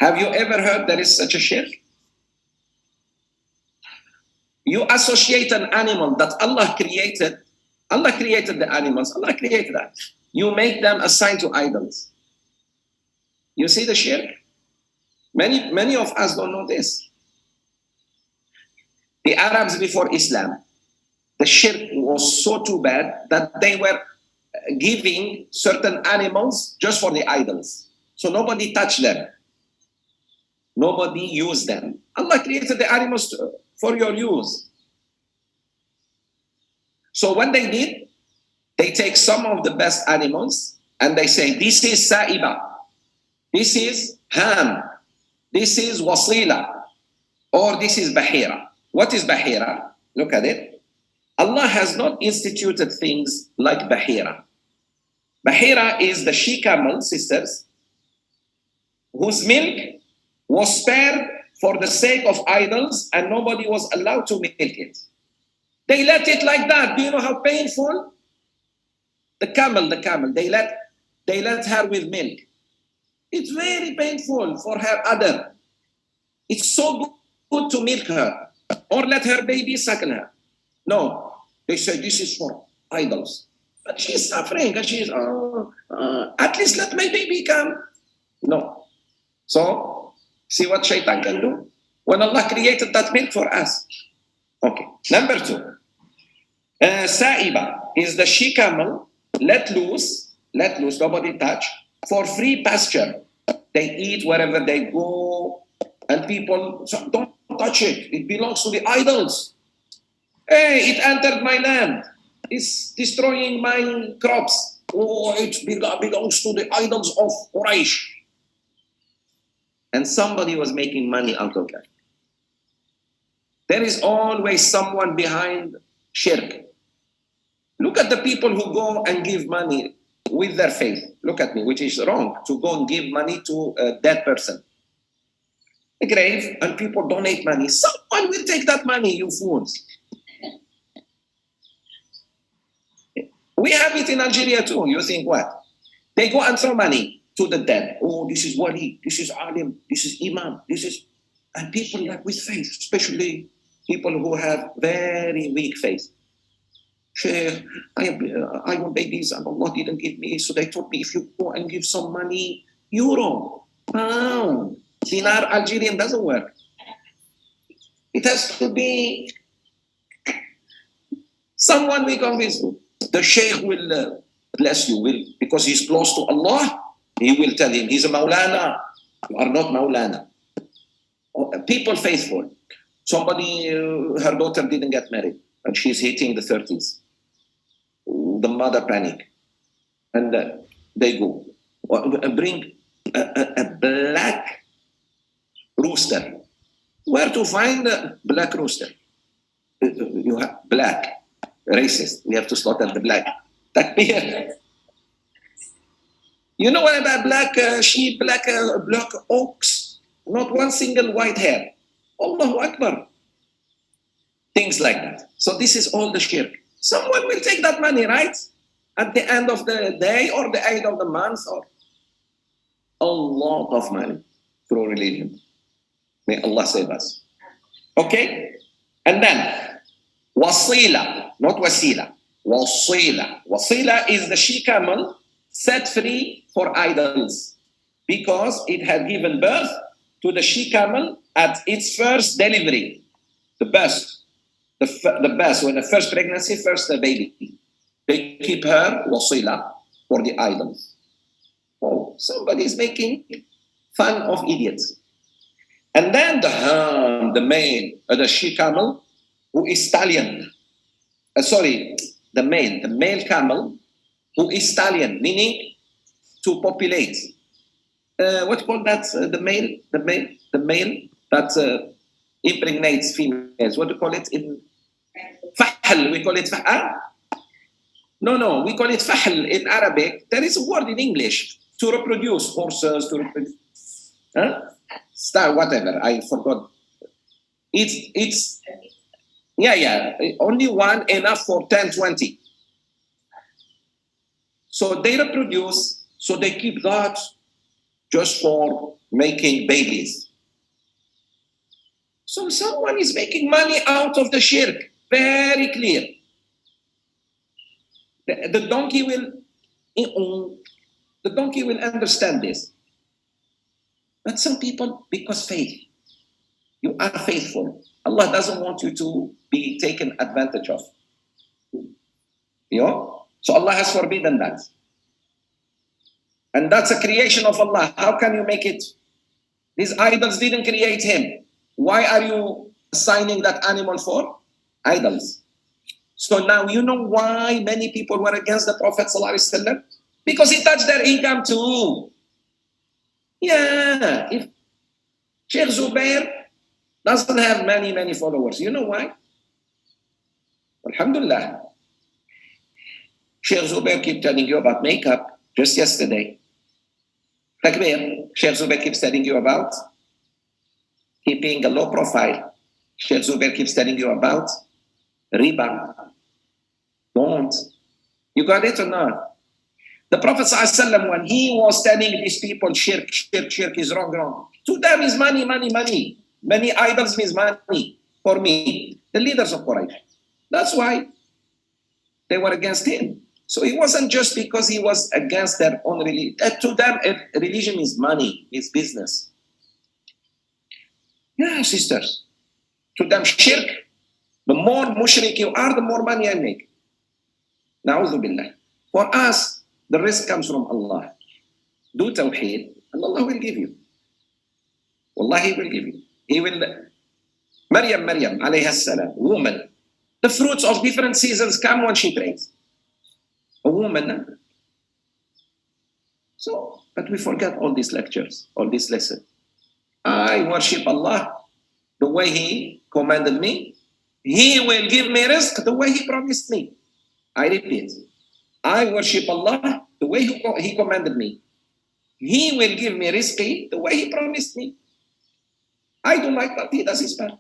Have you ever heard there is such a shirk? You associate an animal that Allah created. Allah created the animals. Allah created that. You make them assigned to idols. You see the shirk? Many of us don't know this. The Arabs before Islam, the shirk was so too bad that they were giving certain animals just for the idols. So nobody touched them. Nobody used them. Allah created the animals for your use. So what they did, they take some of the best animals and they say, this is Sa'iba, this is Ham, this is Wasila, or this is Bahira. What is Bahira? Look at it. Allah has not instituted things like Bahira. Bahira is the she-camel, sisters, whose milk was spared for the sake of idols and nobody was allowed to milk it. They let it like that. Do you know how painful? The camel, they let her with milk. It's very painful for her udder. It's so good to milk her or let her baby suckle her. No, they say this is for idols. But she's suffering and she's, at least let my baby come. No. So, see what shaitan can do? When Allah created that milk for us. Okay, number 2. Sa'iba is the she-camel let loose, nobody touch, for free pasture. They eat wherever they go, and people, so don't touch it. It belongs to the idols. Hey, it entered my land. It's destroying my crops. Oh, it belongs to the idols of Quraysh. And somebody was making money out of that. There is always someone behind shirk. Look at the people who go and give money with their faith. Look at me, which is wrong, to go and give money to a dead person. A grave, and people donate money. Someone will take that money, you fools. We have it in Algeria too. You think what? They go and throw money to the dead. Oh, this is wali, this is alim, this is imam, this is... And people like with faith, especially people who have very weak faith. Sheikh, I want babies and Allah didn't give me, so they told me if you go and give some money, euro, pound, dinar, Algerian doesn't work. It has to be someone we convince you. The Sheikh will bless you, because he's close to Allah, he will tell him, he's a Maulana. You are not Maulana. People faithful. Somebody, her daughter didn't get married, and she's hitting the 30s. The mother panic, and they go bring a black rooster. Where to find a black rooster? You have black, racist. We have to slaughter the black. Takbir. You know what about black sheep, black ox? Not one single white hair. Allahu Akbar. Things like that. So this is all the shirk. Someone will take that money, right? At the end of the day or the end of the month, or a lot of money through religion. May Allah save us. Okay? And then, wasila, not wasila. Wasila. Wasila is the she-camel set free for idols because it had given birth to the she-camel at its first delivery. The best. The best, when the first pregnancy, first the baby. They keep her wasila for the idols. Oh, somebody is making fun of idiots. And then the male, the she-camel, who is stallion. The male camel, who is stallion, meaning to populate. What you call that? The male that impregnates females. What do you call it in fahl? We call it fahl. No, we call it fahl in Arabic. There is a word in English to reproduce horses, to reproduce. Star, whatever. I forgot. It's only one enough for 10, 20. So they reproduce. So they keep that. just for making babies. So someone is making money out of the shirk. Very clear. The donkey will understand this. But some people, because faith, you are faithful. Allah doesn't want you to be taken advantage of. You know? So Allah has forbidden that. And that's a creation of Allah. How can you make it? These idols didn't create him. Why are you assigning that animal for? Idols. So now you know why many people were against the Prophet ﷺ? Because he touched their income too. Yeah, if Sheikh Zoubir doesn't have many followers, you know why? Alhamdulillah. Sheikh Zoubir keep telling you about makeup just yesterday. Takbir, Sheikh Zoubir keeps telling you about keeping a low profile. Sheikh Zoubir keeps telling you about riba. Don't. You got it or not? The Prophet ﷺ, when he was telling these people, shirk is wrong. To them is money. Many idols means money for me. The leaders of Quraysh. That's why they were against him. So it wasn't just because he was against their own religion. To them, religion is money, is business. Yeah, sisters. To them, shirk, the more mushrik you are, the more money I make. Na'udhu billah. For us, the risk comes from Allah. Do tawheed, and Allah will give you. Wallahi, He will give you. He will. Maryam, alayha salam, woman. The fruits of different seasons come when she prays. A woman. So, but we forget all these lectures, all these lessons. I worship Allah the way He commanded me. He will give me rizq the way He promised me. I repeat. I worship Allah the way He commanded me. He will give me rizqi the way He promised me. I do my part, He does His part.